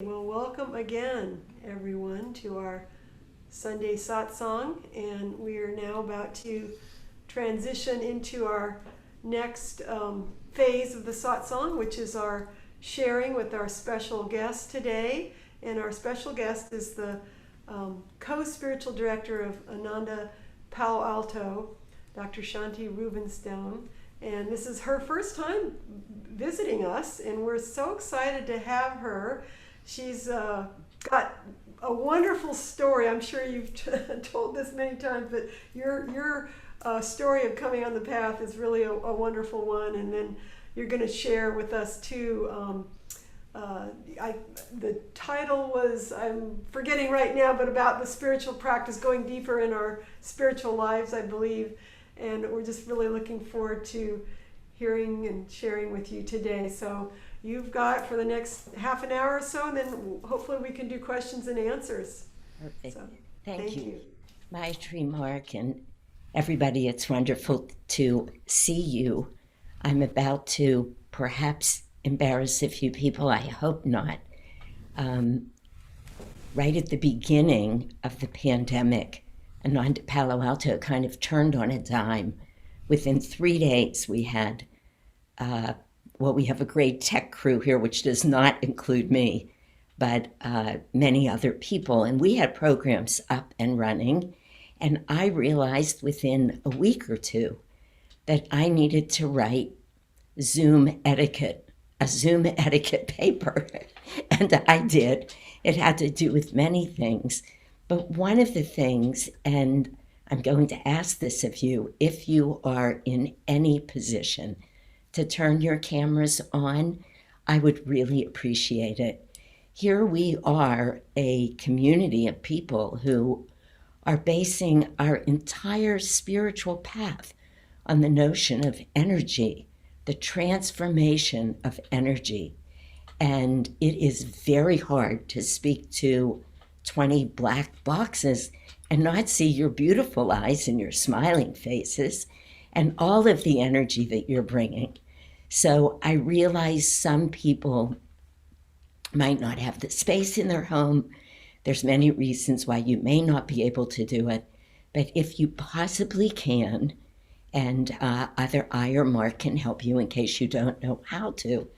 Well, welcome again, everyone, to our Sunday satsang, and we are now about to transition into our next phase of the satsang, which is our sharing with our special guest today. And our special guest is the co-spiritual director of Ananda Palo Alto, Dr. Shanti Rubenstone. And this is her first time visiting us, and we're so excited to have her. She's got a wonderful story. I'm sure you've told this many times, but your story of coming on the path is really a wonderful one. And then you're going to share with us too. The title was, I'm forgetting right now, but about the spiritual practice, going deeper in our spiritual lives, I believe. And we're just really looking forward to hearing and sharing with you today. So you've got for the next half an hour or so, and then hopefully we can do questions and answers. Perfect. So, Thank you. Maitri, Mark, and everybody, it's wonderful to see you. I'm about to perhaps embarrass a few people, I hope not. Right at the beginning of the pandemic, Ananda Palo Alto kind of turned on a dime. Within 3 days, we had, we have a great tech crew here, which does not include me, but many other people. And we had programs up and running. And I realized within a week or two that I needed to write a Zoom etiquette paper. And I did. It had to do with many things. But one of the things, and I'm going to ask this of you, if you are in any position to turn your cameras on, I would really appreciate it. Here we are, a community of people who are basing our entire spiritual path on the notion of energy, the transformation of energy. And it is very hard to speak to 20 black boxes and not see your beautiful eyes and your smiling faces and all of the energy that you're bringing. So I realize some people might not have the space in their home. There's many reasons why you may not be able to do it. But if you possibly can, and either I or Mark can help you in case you don't know how to.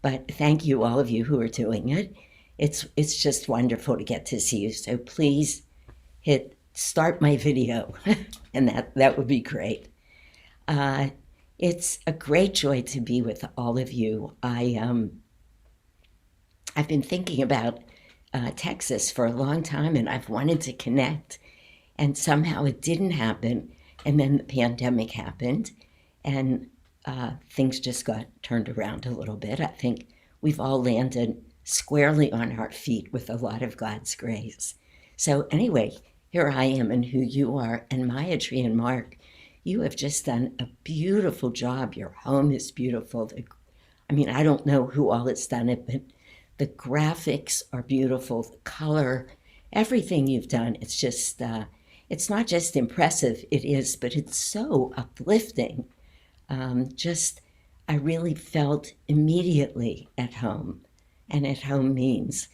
But thank you, all of you who are doing it. It's just wonderful to get to see you. So please hit start my video, and that would be great. It's a great joy to be with all of you. I've been thinking about Texas for a long time, and I've wanted to connect, and somehow it didn't happen. And then the pandemic happened, and things just got turned around a little bit. I think we've all landed squarely on our feet with a lot of God's grace. So anyway, here I am and who you are. And Maitri and Mark, you have just done a beautiful job. Your home is beautiful. I don't know who all has done it, but the graphics are beautiful, the color, everything you've done. It's just, it's not just impressive, it is, but it's so uplifting. I really felt immediately at home. And at home means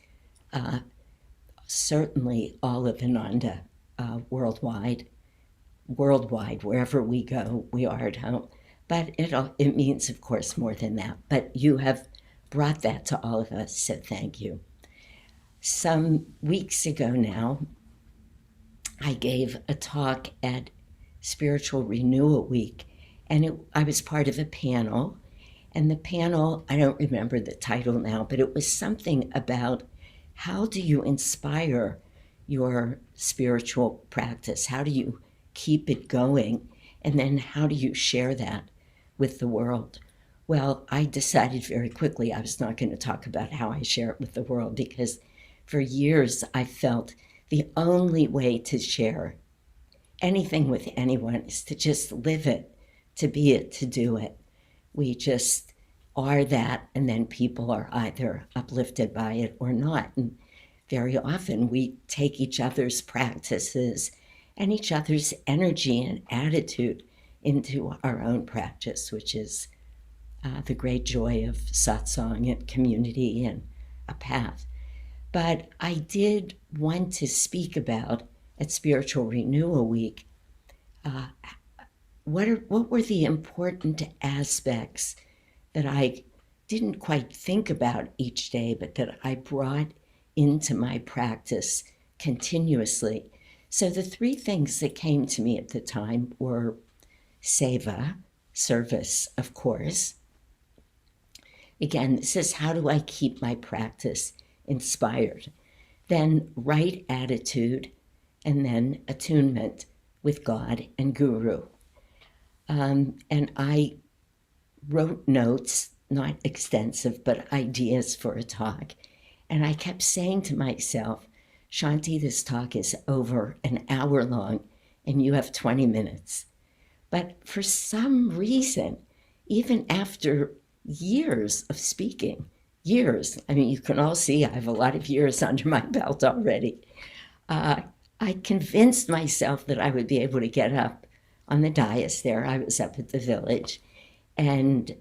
certainly all of Ananda, worldwide, wherever we go, we are at home. But it means, of course, more than that. But you have brought that to all of us, so thank you. Some weeks ago now, I gave a talk at Spiritual Renewal Week, and I was part of a panel. And the panel, I don't remember the title now, but it was something about how do you inspire your spiritual practice? How do you keep it going? And then how do you share that with the world? Well, I decided very quickly I was not going to talk about how I share it with the world, because for years I felt the only way to share anything with anyone is to just live it, to be it, to do it. We just are that, and then people are either uplifted by it or not. And very often we take each other's practices and each other's energy and attitude into our own practice, which is the great joy of satsang and community and a path. But I did want to speak about at Spiritual Renewal Week uh, what were the important aspects that I didn't quite think about each day, but that I brought into my practice continuously. So the three things that came to me at the time were seva, service, of course. Again, this is how do I keep my practice inspired? Then right attitude, and then attunement with God and Guru. And I wrote notes, not extensive, but ideas for a talk. And I kept saying to myself, Shanti, this talk is over an hour long and you have 20 minutes. But for some reason, even after years of speaking, years, I mean, you can all see I have a lot of years under my belt already, I convinced myself that I would be able to get up on the dais there. I was up at the village and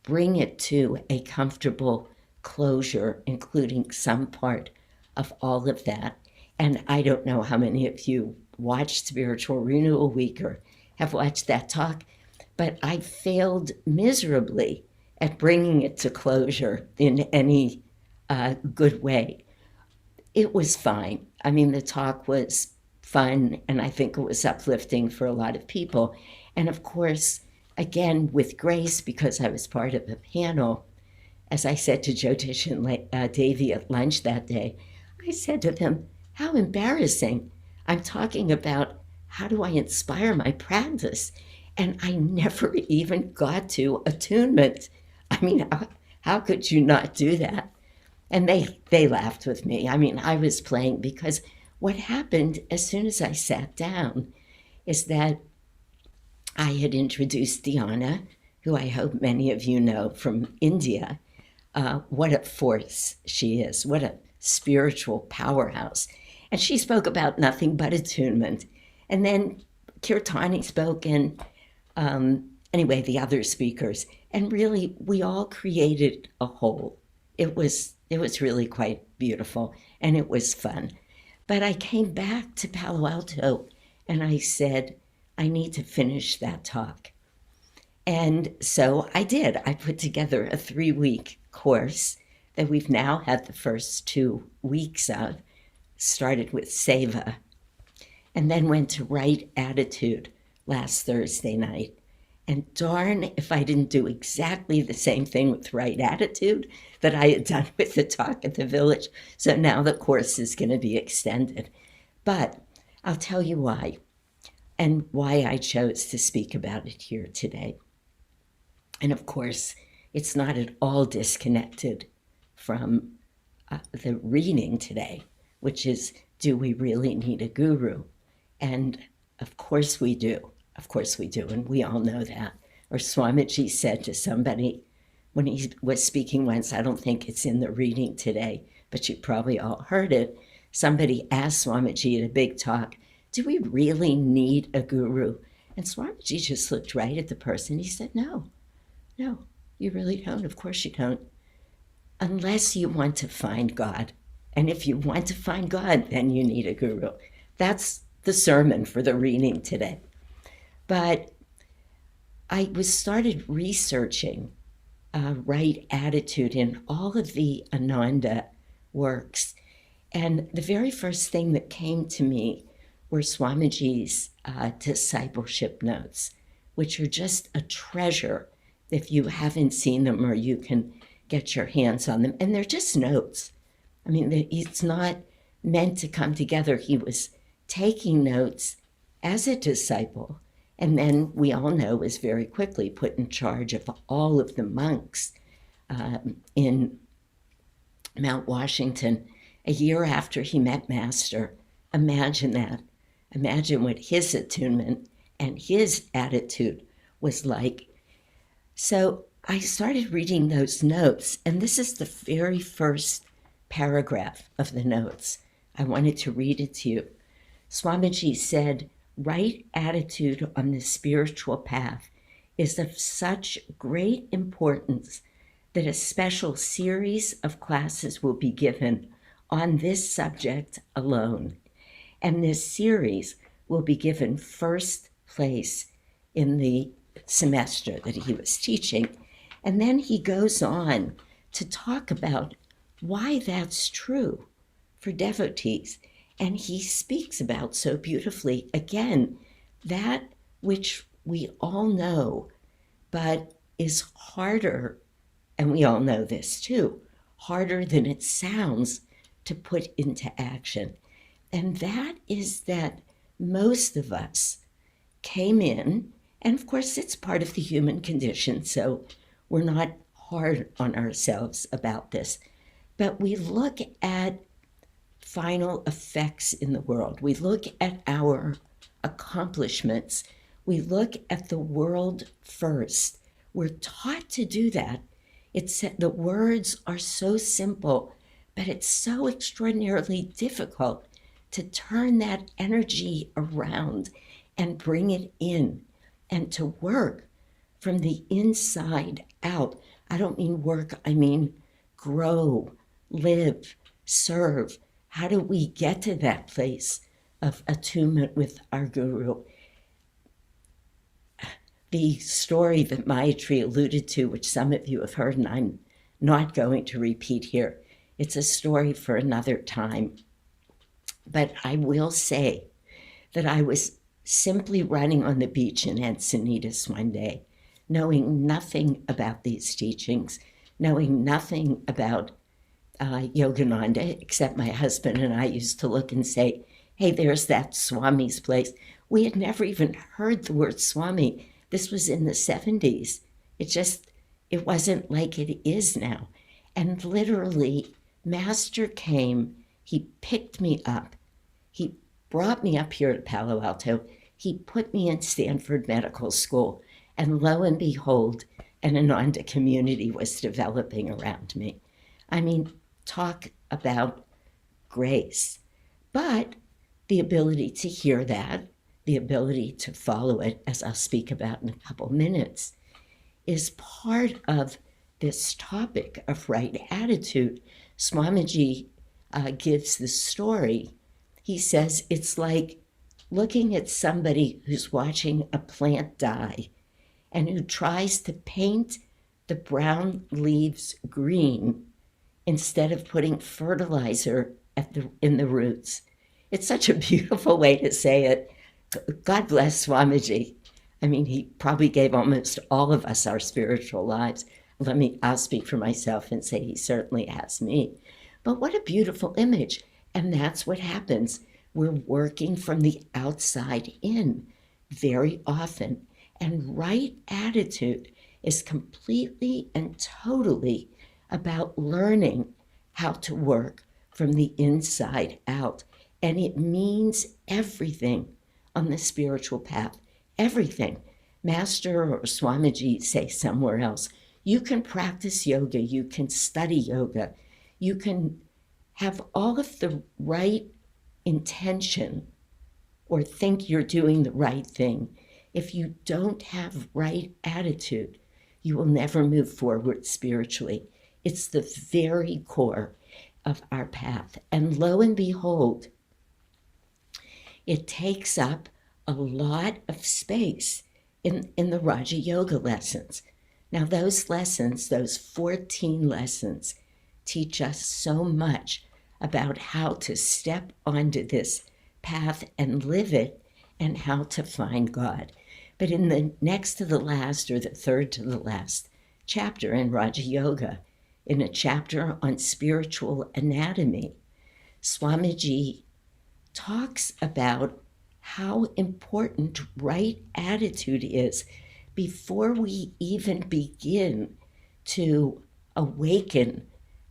bring it to a comfortable closure, including some part of all of that. And I don't know how many of you watched Spiritual Renewal Week or have watched that talk, but I failed miserably at bringing it to closure in any good way. It was fine. I mean, the talk was fun, and I think it was uplifting for a lot of people. And of course, again, with grace, because I was part of a panel, as I said to Jyotish and Davy at lunch that day, I said to them, how embarrassing. I'm talking about how do I inspire my practice? And I never even got to attunement. I mean, how could you not do that? And they laughed with me. I mean, I was playing because what happened as soon as I sat down is that I had introduced Dhyana, who I hope many of you know from India. What a force she is, what a spiritual powerhouse. And she spoke about nothing but attunement. And then Kirtani spoke, and anyway, the other speakers. And really, we all created a whole. It was really quite beautiful, and it was fun. But I came back to Palo Alto, and I said, I need to finish that talk. And so I did. I put together a 3-week course that we've now had the first 2 weeks of, started with Seva, and then went to Right Attitude last Thursday night. And darn if I didn't do exactly the same thing with Right Attitude that I had done with the talk at the village. So now the course is going to be extended. But I'll tell you why, and why I chose to speak about it here today. And of course, it's not at all disconnected from the reading today, which is, do we really need a guru? And of course we do. Of course we do, and we all know that. Or Swamiji said to somebody when he was speaking once, I don't think it's in the reading today, but you probably all heard it. Somebody asked Swamiji at a big talk, do we really need a guru? And Swamiji just looked right at the person. He said, no, you really don't. Of course you don't. Unless you want to find God. And if you want to find God, then you need a guru. That's the sermon for the reading today. But I started researching right attitude in all of the Ananda works. And the very first thing that came to me were Swamiji's discipleship notes, which are just a treasure if you haven't seen them or you can get your hands on them. And they're just notes. I mean, it's not meant to come together. He was taking notes as a disciple, and then we all know was very quickly put in charge of all of the monks in Mount Washington a year after he met Master. Imagine that. Imagine what his attunement and his attitude was like. So I started reading those notes, and this is the very first paragraph of the notes. I wanted to read it to you. Swamiji said, right attitude on the spiritual path is of such great importance that a special series of classes will be given on this subject alone. And this series will be given first place in the semester that he was teaching. And then he goes on to talk about why that's true for devotees. And he speaks about so beautifully, again, that which we all know, but is harder, and we all know this too, harder than it sounds to put into action. And that is that most of us came in, and of course it's part of the human condition, so we're not hard on ourselves about this, but we look at final effects in the world. We look at our accomplishments. We look at the world first. We're taught to do that. The words are so simple, but it's so extraordinarily difficult to turn that energy around and bring it in and to work from the inside out. I don't mean work, I mean grow, live, serve. How do we get to that place of attunement with our guru? The story that Maitri alluded to, which some of you have heard, and I'm not going to repeat here, it's a story for another time. But I will say that I was simply running on the beach in Encinitas one day, knowing nothing about these teachings, knowing nothing about Yogananda, except my husband and I used to look and say, hey, there's that Swami's place. We had never even heard the word Swami. This was in the 70s. It wasn't like it is now. And literally, Master came, he picked me up, he brought me up here to Palo Alto, he put me in Stanford Medical School, and lo and behold, an Ananda community was developing around me. I mean, talk about grace. But the ability to hear that, the ability to follow it, as I'll speak about in a couple minutes, is part of this topic of right attitude. Swamiji gives the story. He says it's like looking at somebody who's watching a plant die and who tries to paint the brown leaves green instead of putting fertilizer in the roots. It's such a beautiful way to say it. God bless Swamiji. I mean, he probably gave almost all of us our spiritual lives. I'll speak for myself and say he certainly has me. But what a beautiful image. And that's what happens. We're working from the outside in very often. And right attitude is completely and totally about learning how to work from the inside out. And it means everything on the spiritual path. Everything. Master or Swamiji say somewhere else, you can practice yoga, you can study yoga, you can have all of the right intention or think you're doing the right thing. If you don't have right attitude, you will never move forward spiritually. It's the very core of our path. And lo and behold, it takes up a lot of space in the Raja Yoga lessons. Now those lessons, those 14 lessons, teach us so much about how to step onto this path and live it and how to find God. But in the next to the last or the third to the last chapter in Raja Yoga, in a chapter on spiritual anatomy, Swamiji talks about how important right attitude is before we even begin to awaken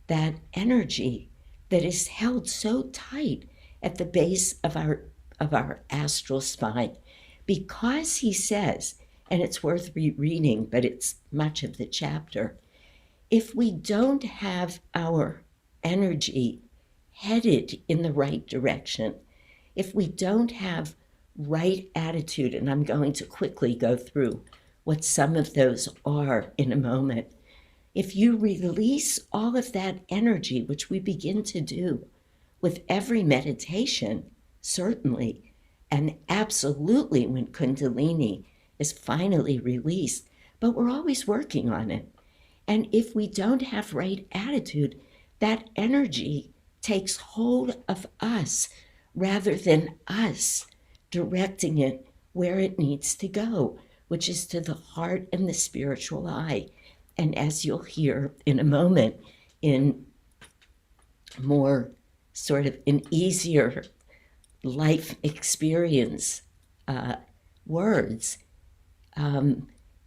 that energy that is held so tight at the base of our astral spine. Because he says, and it's worth rereading, but it's much of the chapter, if we don't have our energy headed in the right direction, if we don't have right attitude, and I'm going to quickly go through what some of those are in a moment, if you release all of that energy, which we begin to do with every meditation, certainly, and absolutely when Kundalini is finally released, but we're always working on it. And if we don't have right attitude, that energy takes hold of us rather than us directing it where it needs to go, which is to the heart and the spiritual eye. And as you'll hear in a moment, in more sort of an easier life experience words,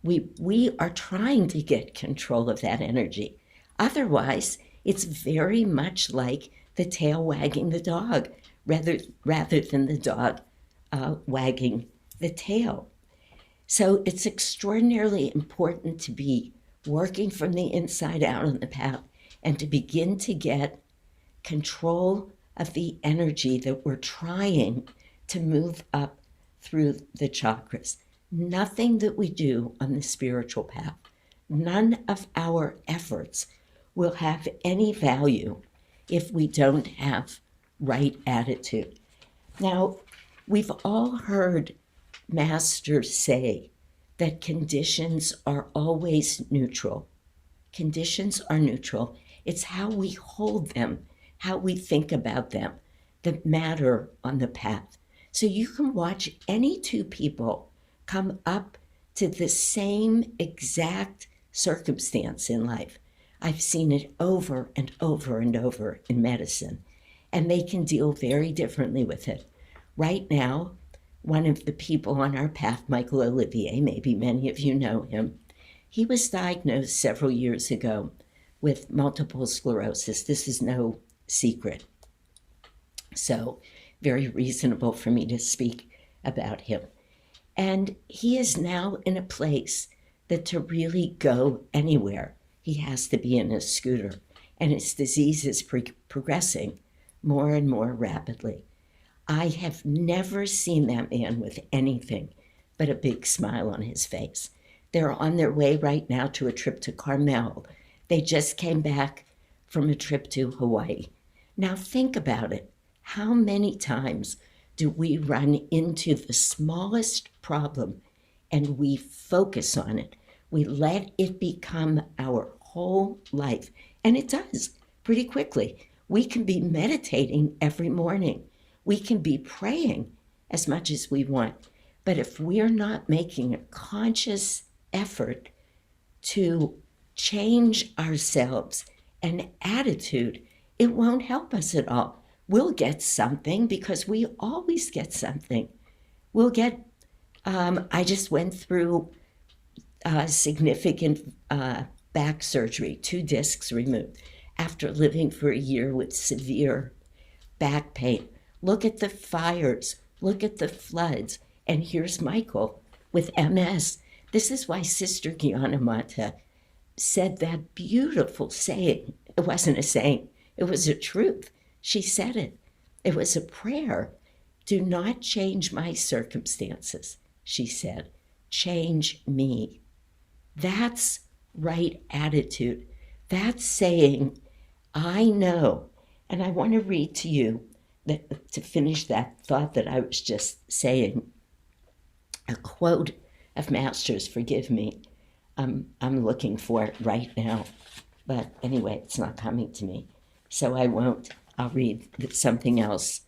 we are trying to get control of that energy. Otherwise, it's very much like the tail wagging the dog rather than the dog wagging the tail. So it's extraordinarily important to be working from the inside out on the path and to begin to get control of the energy that we're trying to move up through the chakras. Nothing that we do on the spiritual path, none of our efforts will have any value if we don't have right attitude. Now, we've all heard masters say that conditions are always neutral. Conditions are neutral. It's how we hold them, how we think about them, that matter on the path. So you can watch any two people come up to the same exact circumstance in life. I've seen it over and over and over in medicine, and they can deal very differently with it. Right now, one of the people on our path, Michael Olivier, maybe many of you know him, he was diagnosed several years ago with multiple sclerosis. This is no secret. So, very reasonable for me to speak about him. And he is now in a place that to really go anywhere, he has to be in a scooter. And his disease is progressing more and more rapidly. I have never seen that man with anything but a big smile on his face. They're on their way right now to a trip to Carmel. They just came back from a trip to Hawaii. Now think about it. How many times do we run into the smallest problem and we focus on it? We let it become our whole life. And it does pretty quickly. We can be meditating every morning. We can be praying as much as we want. But if we're not making a conscious effort to change ourselves and attitude, it won't help us at all. We'll get something because we always get something. We'll get, I just went through significant back surgery, 2 discs removed, after living for a year with severe back pain. Look at the fires, look at the floods, and here's Michael with MS. This is why Sister Gyanamata said that beautiful saying. It wasn't a saying, it was a truth. She said it. It was a prayer. Do not change my circumstances, she said. Change me. That's right attitude. That's saying, I know. And I want to read to you, that, to finish that thought that I was just saying, a quote of Masters, forgive me. I'm looking for it right now. But anyway, it's not coming to me. So I won't. I'll read something else.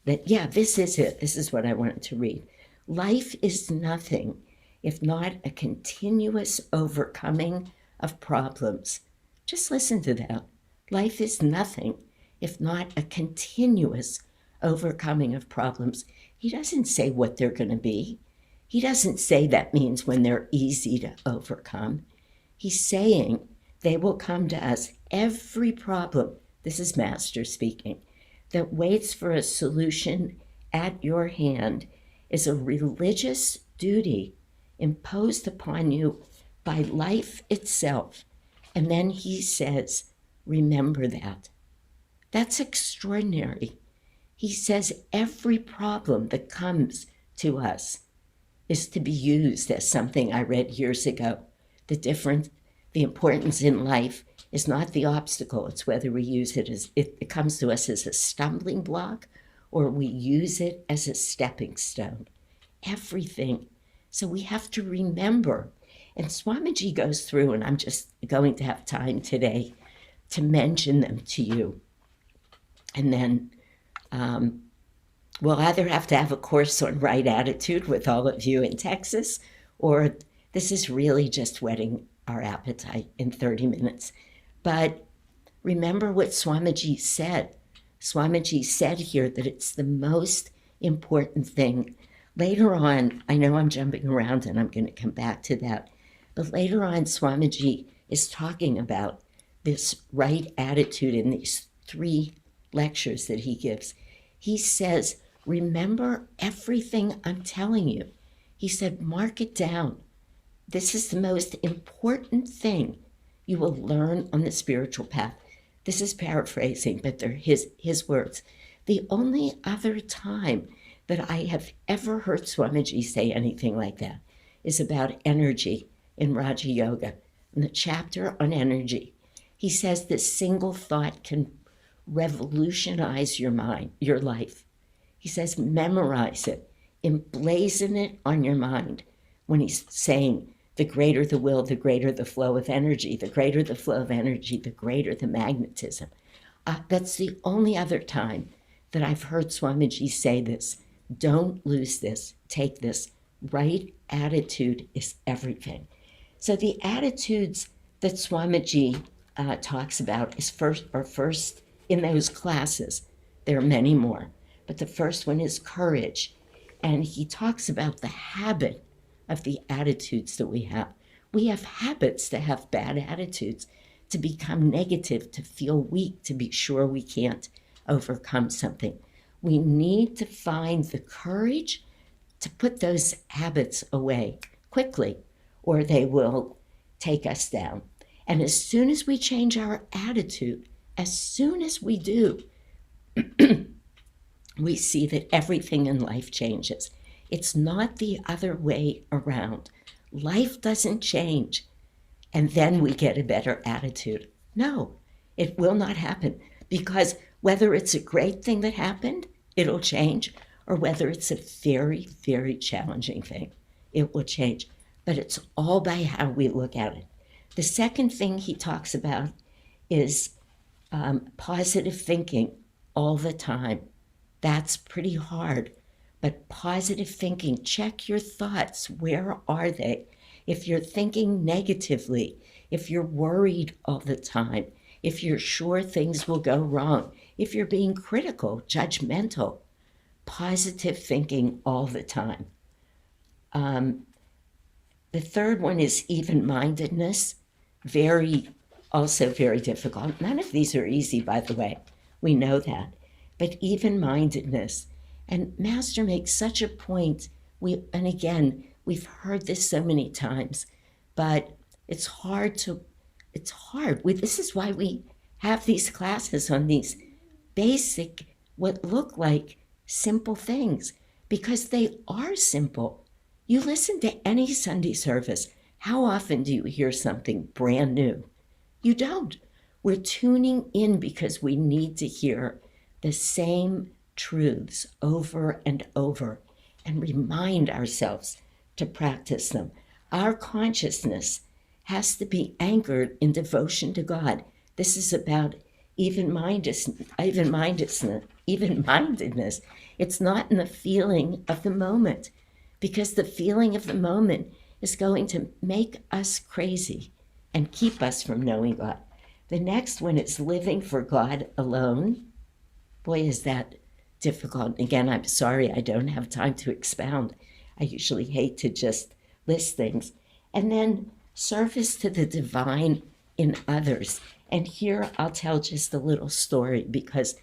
This is it. This is what I wanted to read. Life is nothing if not a continuous overcoming of problems. Just listen to that. Life is nothing if not a continuous overcoming of problems. He doesn't say what they're going to be. He doesn't say that means when they're easy to overcome. He's saying they will come to us. Every problem, this is Master speaking, that waits for a solution at your hand is a religious duty imposed upon you by life itself. And then he says, remember that. That's extraordinary. He says every problem that comes to us is to be used as something I read years ago. The importance in life is not the obstacle. It's whether we use it as, it comes to us as a stumbling block or we use it as a stepping stone. Everything. So we have to remember. And Swamiji goes through, and I'm just going to have time today to mention them to you. And then we'll either have to have a course on right attitude with all of you in Texas, or this is really just whetting our appetite in 30 minutes. But remember what Swamiji said. Swamiji said here that it's the most important thing. Later on, I know I'm jumping around and I'm going to come back to that, but later on, Swamiji is talking about this right attitude in these 3 lectures that he gives. He says, remember everything I'm telling you. He said, mark it down. This is the most important thing you will learn on the spiritual path. This is paraphrasing, but they're his words. The only other time that I have ever heard Swamiji say anything like that is about energy in Raja Yoga. In the chapter on energy, he says this single thought can revolutionize your mind, your life. He says memorize it, emblazon it on your mind when he's saying the greater the will, the greater the flow of energy, the greater the flow of energy, the greater the magnetism. That's the only other time that I've heard Swamiji say this. Don't lose this. Take this. Right attitude is everything. So the attitudes that Swamiji talks about is first in those classes. There are many more, but the first one is courage. And he talks about the habit of the attitudes that we have. We have habits to have bad attitudes, to become negative, to feel weak, to be sure we can't overcome something. We need to find the courage to put those habits away quickly, or they will take us down. And as soon as we change our attitude, as soon as we do, we see that everything in life changes. It's not the other way around. Life doesn't change, and then we get a better attitude. No, it will not happen, because whether it's a great thing that happened, it'll change, or whether it's a very, very challenging thing, it will change. But it's all by how we look at it. The second thing he talks about is positive thinking all the time. That's pretty hard. But positive thinking, check your thoughts. Where are they? If you're thinking negatively, if you're worried all the time, if you're sure things will go wrong, if you're being critical, judgmental, positive thinking all the time. The third one is even-mindedness. Also very difficult. None of these are easy, by the way. We know that. But even-mindedness. And Master makes such a point. And again, we've heard this so many times, but it's hard. This is why we have these classes on these basic, what look like simple things, because they are simple. You listen to any Sunday service. How often do you hear something brand new? You don't. We're tuning in because we need to hear the same truths over and over and remind ourselves to practice them. Our consciousness has to be anchored in devotion to God. This is about even-mindedness. It's not in the feeling of the moment, because the feeling of the moment is going to make us crazy and keep us from knowing God. The next one is living for God alone. Boy, is that difficult. Again, I'm sorry I don't have time to expound. I usually hate to just list things. And then service to the divine in others. And here I'll tell just a little story, because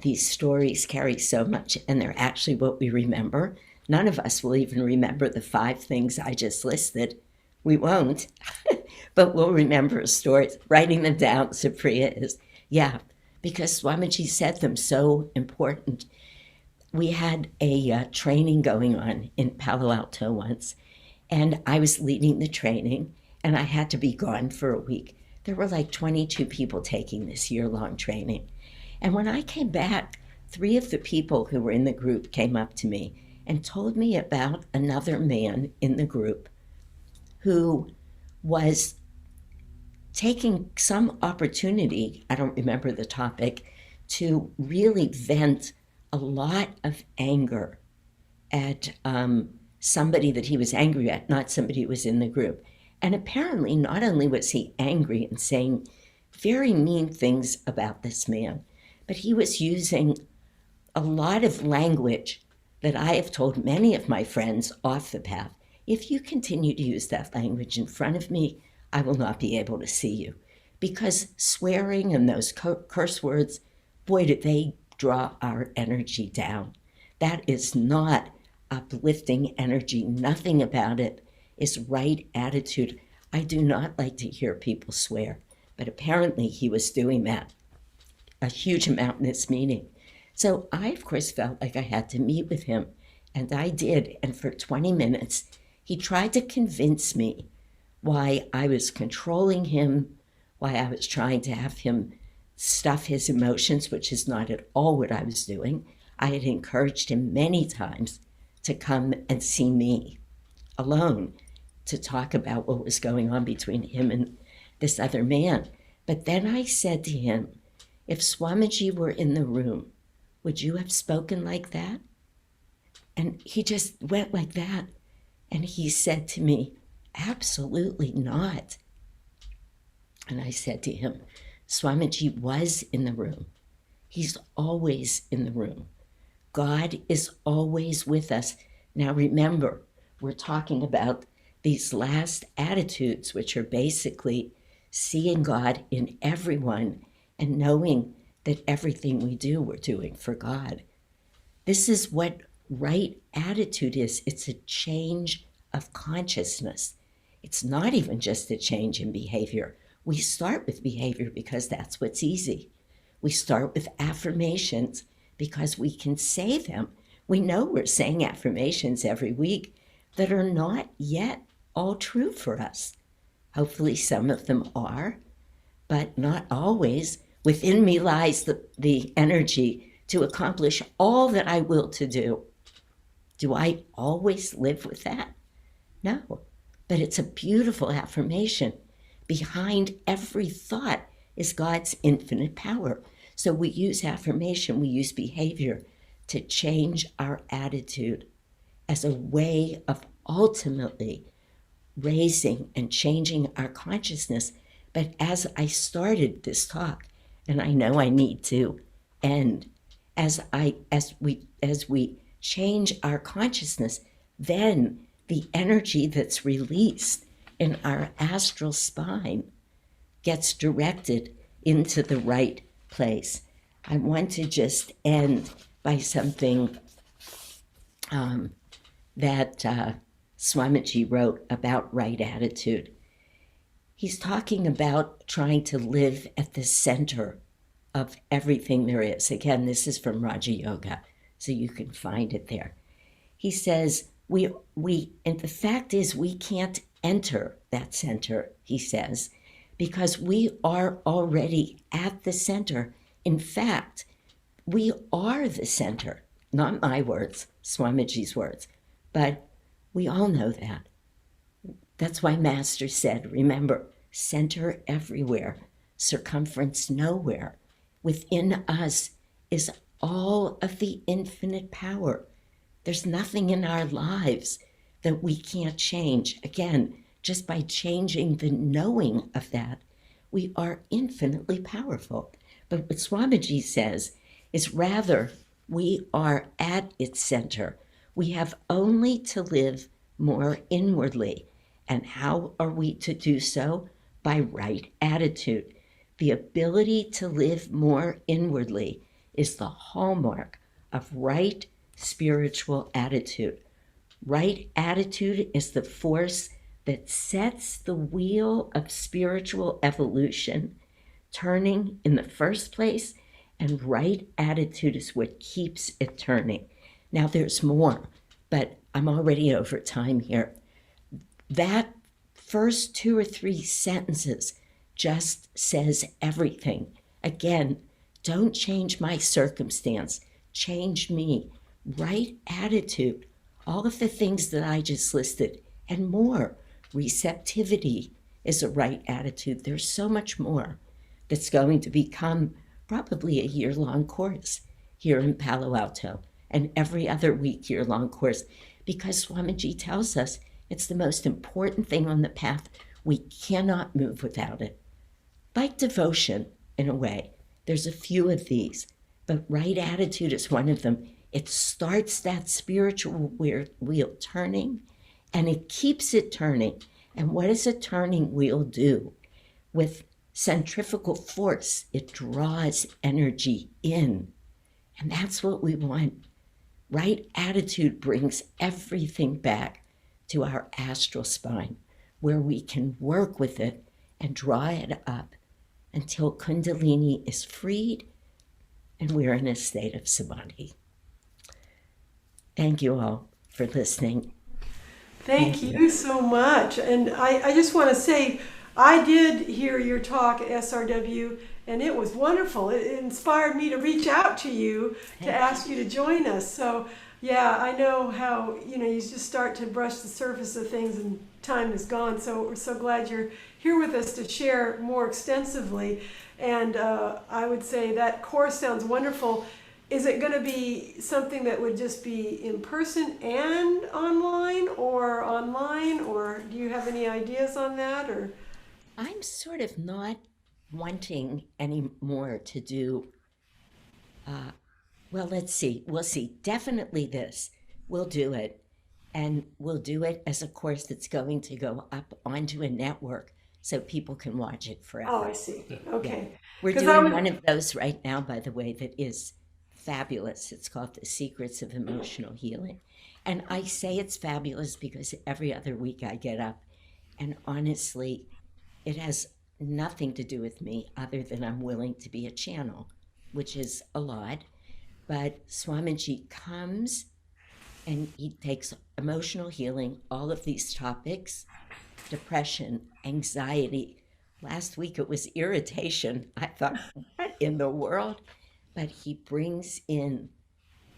these stories carry so much, and they're actually what we remember. None of us will even remember the 5 things I just listed. We won't, but we'll remember stories. Writing them down, Supriya, is, because Swamiji said them so important. We had a training going on in Palo Alto once, and I was leading the training, and I had to be gone for a week. There were like 22 people taking this year-long training. And when I came back, 3 of the people who were in the group came up to me and told me about another man in the group who was taking some opportunity, I don't remember the topic, to really vent a lot of anger at somebody that he was angry at, not somebody who was in the group. And apparently, not only was he angry and saying very mean things about this man, but he was using a lot of language that I have told many of my friends off the path. If you continue to use that language in front of me, I will not be able to see you. Because swearing and those curse words, boy, do they draw our energy down. That is not uplifting energy. Nothing about it is right attitude. I do not like to hear people swear, but apparently he was doing that a huge amount in this meeting. So I, of course, felt like I had to meet with him, and I did. And for 20 minutes, he tried to convince me why I was controlling him, why I was trying to have him stuff his emotions, which is not at all what I was doing. I had encouraged him many times to come and see me alone to talk about what was going on between him and this other man. But then I said to him, if Swamiji were in the room, would you have spoken like that? And he just went like that. And he said to me, absolutely not. And I said to him, Swamiji was in the room. He's always in the room. God is always with us. Now remember, we're talking about these last attitudes, which are basically seeing God in everyone and knowing that everything we do, we're doing for God. This is what right attitude is. It's a change of consciousness. It's not even just a change in behavior. We start with behavior because that's what's easy. We start with affirmations because we can say them. We know we're saying affirmations every week that are not yet all true for us. Hopefully some of them are, but not always. Within me lies the energy to accomplish all that I will to do. Do I always live with that? No, but it's a beautiful affirmation. Behind every thought is God's infinite power. So we use affirmation, we use behavior to change our attitude as a way of ultimately raising and changing our consciousness. But as I started this talk, and I know I need to end, as we change our consciousness, then the energy that's released in our astral spine gets directed into the right place. I want to just end by something that Swamiji wrote about right attitude. He's talking about trying to live at the center of everything there is. Again, this is from Raja Yoga, so you can find it there. He says, and the fact is we can't enter that center, he says, because we are already at the center. In fact, we are the center. Not my words, Swamiji's words, but we all know that. That's why Master said, remember, center everywhere, circumference nowhere. Within us is all of the infinite power. There's nothing in our lives that we can't change. Again, just by changing the knowing of that, we are infinitely powerful. But what Swamiji says is rather we are at its center. We have only to live more inwardly. And how are we to do so? By right attitude. The ability to live more inwardly is the hallmark of right spiritual attitude. Right attitude is the force that sets the wheel of spiritual evolution turning in the first place, and right attitude is what keeps it turning. Now there's more, but I'm already over time here. That first 2 or 3 sentences just says everything. Again, don't change my circumstance, change me. Right attitude, all of the things that I just listed, and more. Receptivity is a right attitude. There's so much more that's going to become probably a year-long course here in Palo Alto, and every other week year-long course, because Swamiji tells us it's the most important thing on the path. We cannot move without it. Like devotion, in a way, there's a few of these, but right attitude is one of them. It starts that spiritual wheel turning, and it keeps it turning. And what does a turning wheel do? With centrifugal force, it draws energy in. And that's what we want. Right attitude brings everything back to our astral spine, where we can work with it and draw it up until Kundalini is freed and we're in a state of samadhi. Thank you all for listening. Thank you so much. And I just want to say, I did hear your talk at SRW, and it was wonderful. It inspired me to reach out to you to ask you to join us. So, yeah, I know how, you just start to brush the surface of things and time is gone. So we're so glad you're here with us to share more extensively. And I would say that course sounds wonderful. Is it going to be something that would just be in person and online, or do you have any ideas on that? Or I'm sort of not wanting anymore to do, well, let's see. We'll see. Definitely this. We'll do it. And we'll do it as a course that's going to go up onto a network so people can watch it forever. Oh, I see. Okay. Yeah. We're doing one of those right now, by the way, that is fabulous. It's called The Secrets of Emotional Healing. And I say it's fabulous because every other week I get up, and honestly, it has nothing to do with me other than I'm willing to be a channel, which is a lot. But Swamiji comes and he takes emotional healing, all of these topics, depression, anxiety. Last week it was irritation. I thought, what in the world? But he brings in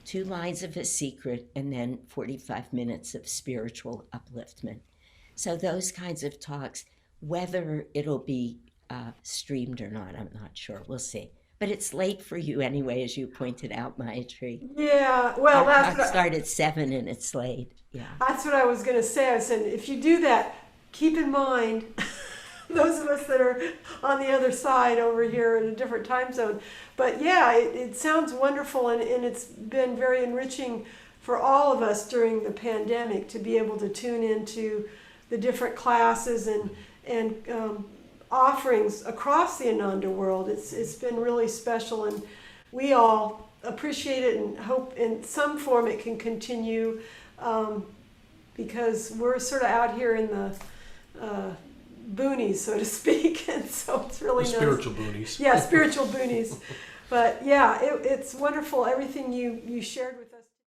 2 lines of a secret and then 45 minutes of spiritual upliftment. So those kinds of talks, whether it'll be streamed or not, I'm not sure. We'll see. But it's late for you anyway, as you pointed out, Maitri. Yeah, well, our talk started at 7 and it's late. Yeah, that's what I was going to say. I said, if you do that, keep in mind those of us that are on the other side over here in a different time zone. But yeah, it sounds wonderful, and it's been very enriching for all of us during the pandemic to be able to tune into the different classes and offerings across the Ananda world. It's been really special, and we all appreciate it and hope in some form it can continue, because we're sort of out here in the boonies, so to speak, and so it's really nice. Spiritual boonies. Yeah, spiritual boonies. But yeah, it's wonderful, everything you shared with